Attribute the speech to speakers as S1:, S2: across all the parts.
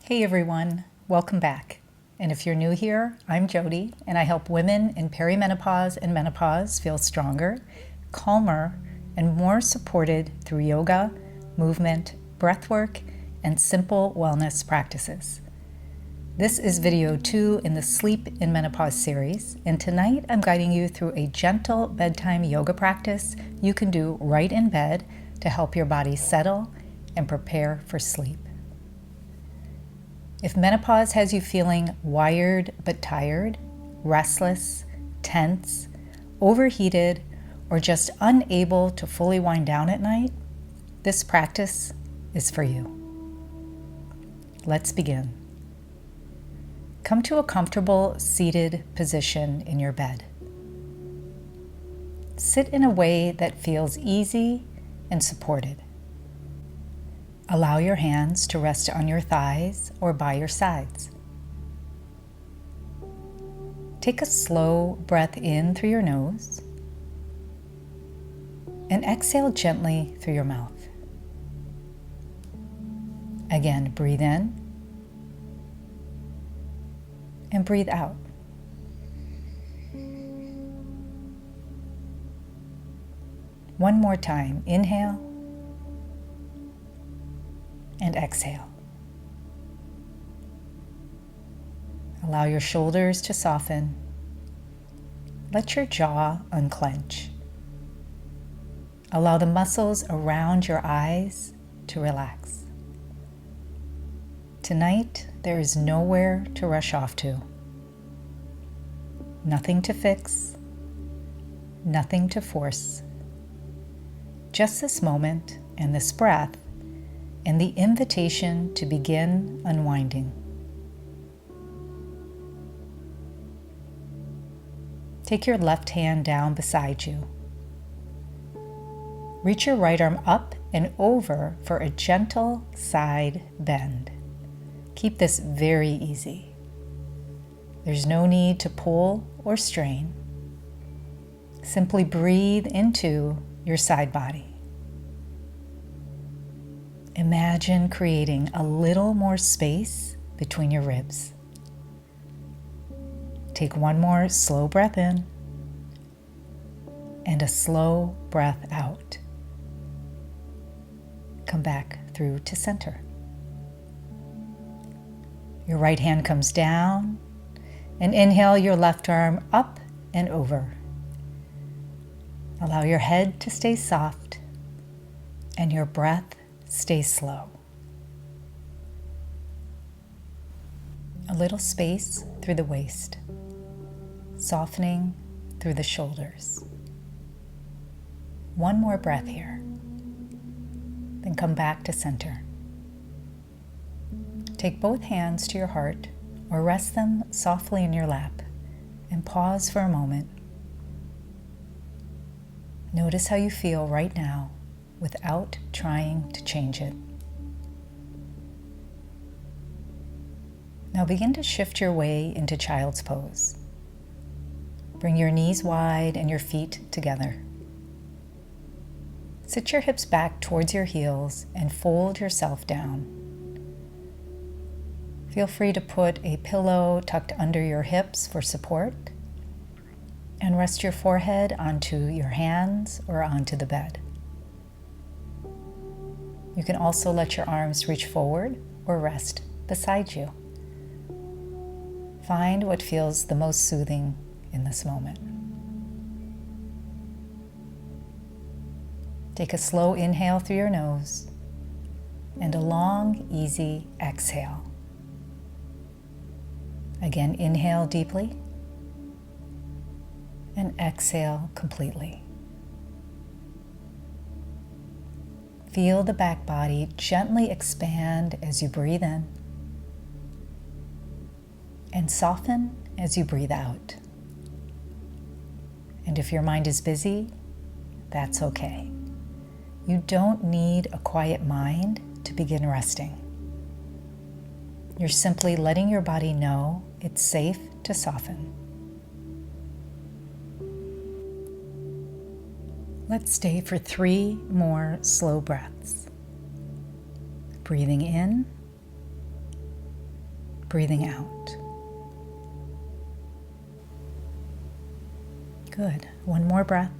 S1: Hey everyone, welcome back. And if you're new here, I'm Jody, and I help women in perimenopause and menopause feel stronger, calmer, and more supported through yoga, movement, breathwork, and simple wellness practices. This is video 2 in the Sleep in Menopause series, and tonight I'm guiding you through a gentle bedtime yoga practice you can do right in bed to help your body settle and prepare for sleep. If menopause has you feeling wired but tired, restless, tense, overheated, or just unable to fully wind down at night, this practice is for you. Let's begin. Come to a comfortable seated position in your bed. Sit in a way that feels easy and supported. Allow your hands to rest on your thighs or by your sides. Take a slow breath in through your nose and exhale gently through your mouth. Again, breathe in and breathe out. One more time, inhale and exhale. Allow your shoulders to soften. Let your jaw unclench. Allow the muscles around your eyes to relax. Tonight, there is nowhere to rush off to. Nothing to fix, nothing to force. Just this moment and this breath and the invitation to begin unwinding. Take your left hand down beside you. Reach your right arm up and over for a gentle side bend. Keep this very easy. There's no need to pull or strain. Simply breathe into your side body. Imagine creating a little more space between your ribs. Take one more slow breath in and a slow breath out. Come back through to center. Your right hand comes down and inhale your left arm up and over. Allow your head to stay soft and your breath stay slow. A little space through the waist, softening through the shoulders. One more breath here, then come back to center. Take both hands to your heart or rest them softly in your lap and pause for a moment. Notice how you feel right now without trying to change it. Now begin to shift your way into child's pose. Bring your knees wide and your feet together. Sit your hips back towards your heels and fold yourself down. Feel free to put a pillow tucked under your hips for support and rest your forehead onto your hands or onto the bed. You can also let your arms reach forward or rest beside you. Find what feels the most soothing in this moment. Take a slow inhale through your nose and a long, easy exhale. Again, inhale deeply and exhale completely. Feel the back body gently expand as you breathe in and soften as you breathe out. And if your mind is busy, that's okay. You don't need a quiet mind to begin resting. You're simply letting your body know it's safe to soften. Let's stay for 3 more slow breaths. Breathing in breathing out. Good. One more breath.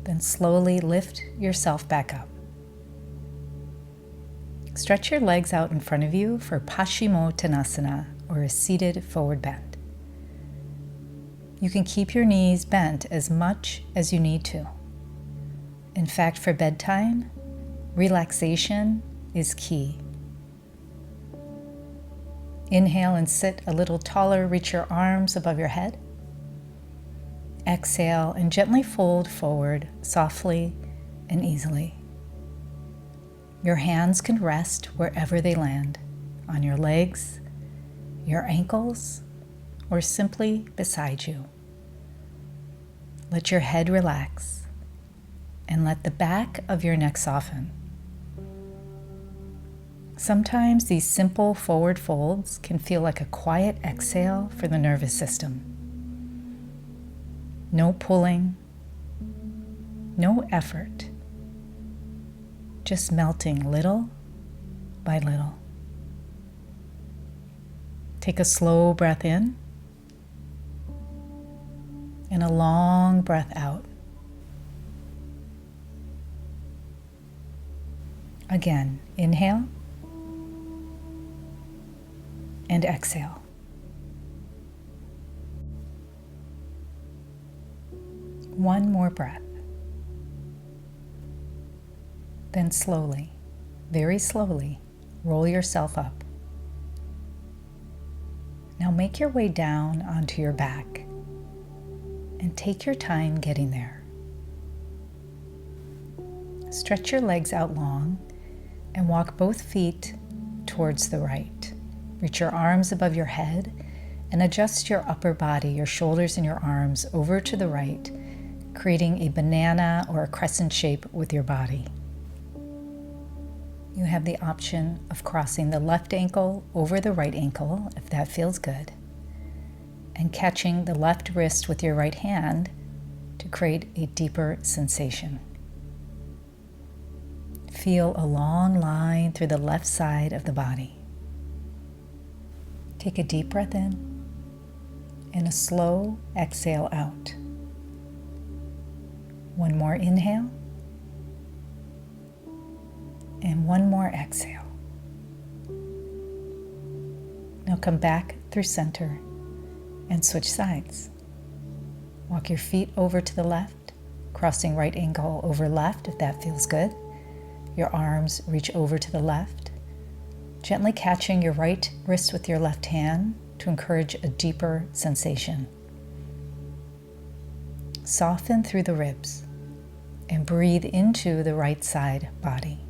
S1: Then slowly lift yourself back up. Stretch your legs out in front of you for Paschimottanasana, or a seated forward bend. You can keep your knees bent as much as you need to. In fact, for bedtime, relaxation is key. Inhale and sit a little taller. Reach your arms above your head. Exhale and gently fold forward softly and easily. Your hands can rest wherever they land, on your legs, your ankles, or simply beside you. Let your head relax and let the back of your neck soften. Sometimes these simple forward folds can feel like a quiet exhale for the nervous system. No pulling, no effort, just melting little by little. Take a slow breath in and a long breath out. Again, inhale and exhale. One more breath. Then slowly, very slowly, roll yourself up. Now make your way down onto your back and take your time getting there. Stretch your legs out long and walk both feet towards the right. Reach your arms above your head and adjust your upper body, your shoulders and your arms over to the right, creating a banana or a crescent shape with your body. You have the option of crossing the left ankle over the right ankle, if that feels good, and catching the left wrist with your right hand to create a deeper sensation. Feel a long line through the left side of the body. Take a deep breath in and a slow exhale out. One more inhale and one more exhale. Now come back through center and switch sides. Walk your feet over to the left, crossing right ankle over left if that feels good. Your arms reach over to the left, gently catching your right wrist with your left hand to encourage a deeper sensation. Soften through the ribs and breathe into the right side body.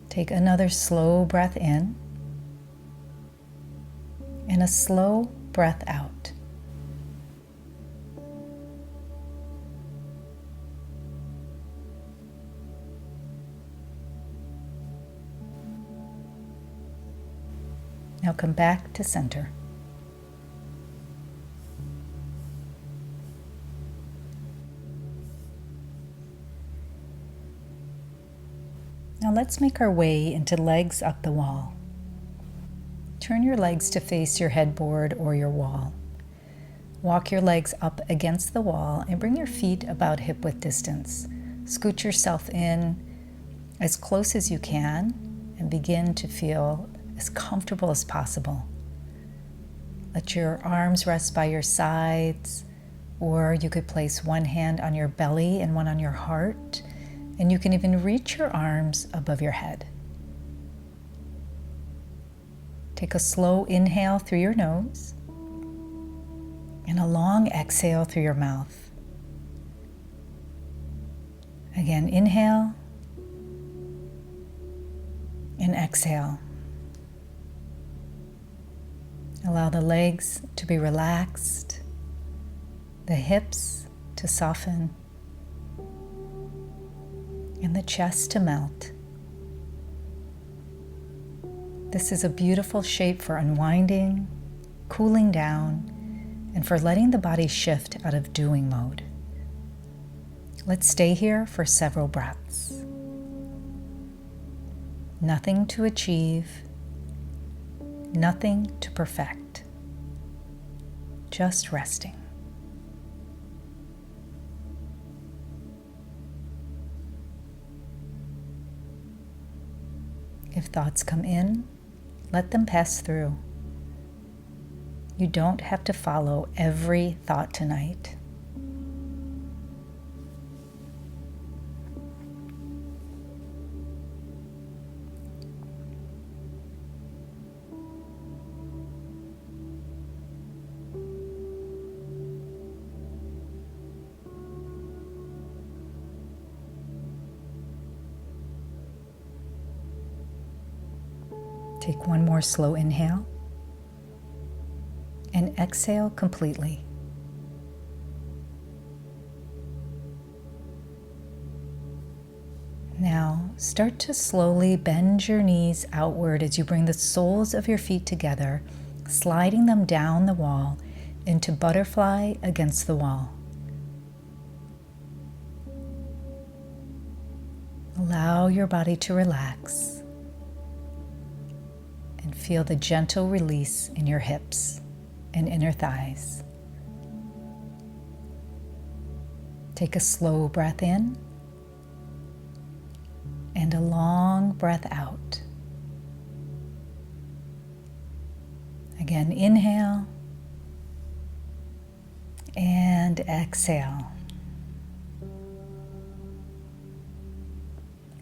S1: Take another slow breath in and a slow breath out. Now come back to center. Now let's make our way into legs up the wall. Turn your legs to face your headboard or your wall. Walk your legs up against the wall and bring your feet about hip-width distance. Scoot yourself in as close as you can and begin to feel as comfortable as possible. Let your arms rest by your sides, or you could place one hand on your belly and one on your heart, and you can even reach your arms above your head. Take a slow inhale through your nose and a long exhale through your mouth. Again, inhale and exhale. Allow the legs to be relaxed, the hips to soften, and the chest to melt. This is a beautiful shape for unwinding, cooling down, and for letting the body shift out of doing mode. Let's stay here for several breaths. Nothing to achieve, nothing to perfect, just resting. If thoughts come in, let them pass through. You don't have to follow every thought tonight. Take one more slow inhale and exhale completely. Now start to slowly bend your knees outward as you bring the soles of your feet together, sliding them down the wall into butterfly against the wall. Allow your body to relax and feel the gentle release in your hips and inner thighs. Take a slow breath in and a long breath out. Again, inhale and exhale.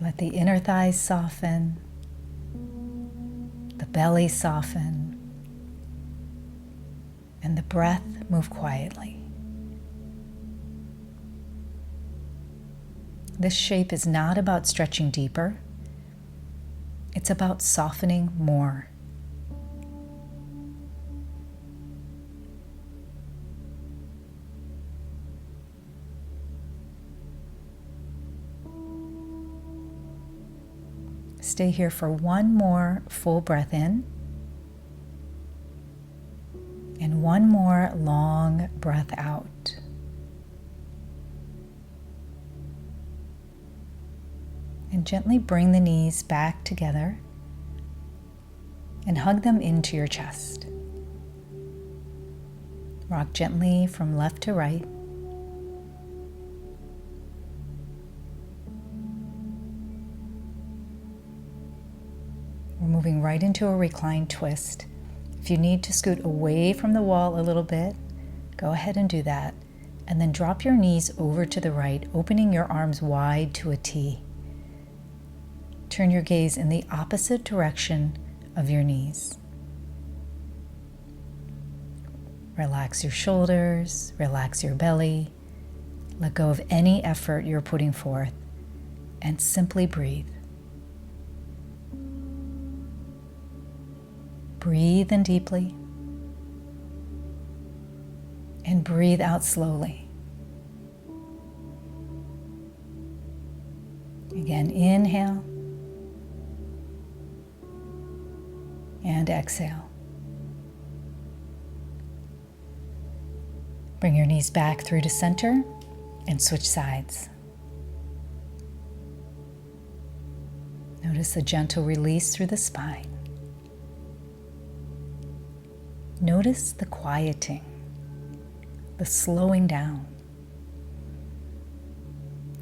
S1: Let the inner thighs soften, the belly soften, and the breath move quietly. This shape is not about stretching deeper. It's about softening more. Stay here for one more full breath in and one more long breath out. And gently bring the knees back together and hug them into your chest. Rock gently from left to right. We're moving right into a reclined twist. If you need to scoot away from the wall a little bit, go ahead and do that. And then drop your knees over to the right, opening your arms wide to a T. Turn your gaze in the opposite direction of your knees. Relax your shoulders, relax your belly, let go of any effort you're putting forth, and simply breathe. Breathe in deeply and breathe out slowly. Again, inhale and exhale. Bring your knees back through to center and switch sides. Notice a gentle release through the spine. Notice the quieting, the slowing down.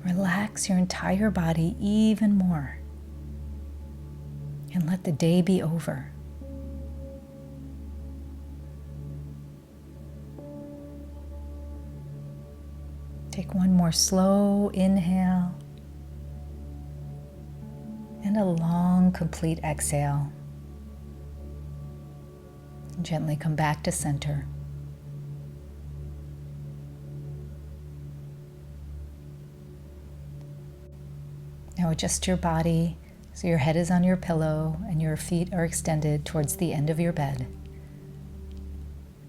S1: Relax your entire body even more and let the day be over. Take one more slow inhale and a long, complete exhale. Gently come back to center. Now adjust your body so your head is on your pillow and your feet are extended towards the end of your bed.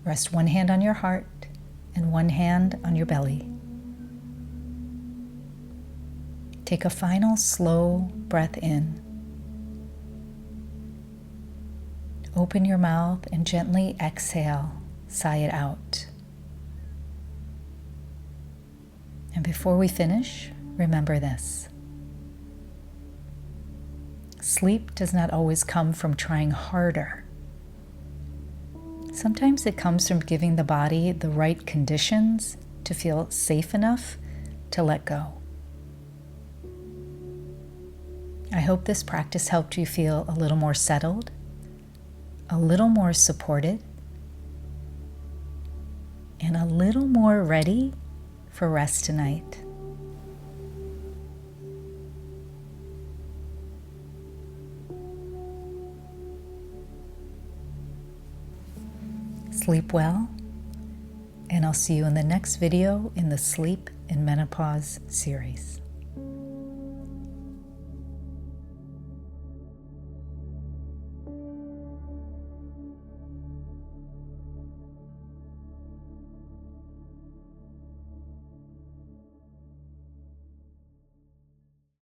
S1: Rest one hand on your heart and one hand on your belly. Take a final slow breath in. Open your mouth and gently exhale, sigh it out. And before we finish, remember this. Sleep does not always come from trying harder. Sometimes it comes from giving the body the right conditions to feel safe enough to let go. I hope this practice helped you feel a little more settled, a little more supported, and a little more ready for rest tonight. Sleep well, and I'll see you in the next video in the Sleep and Menopause series.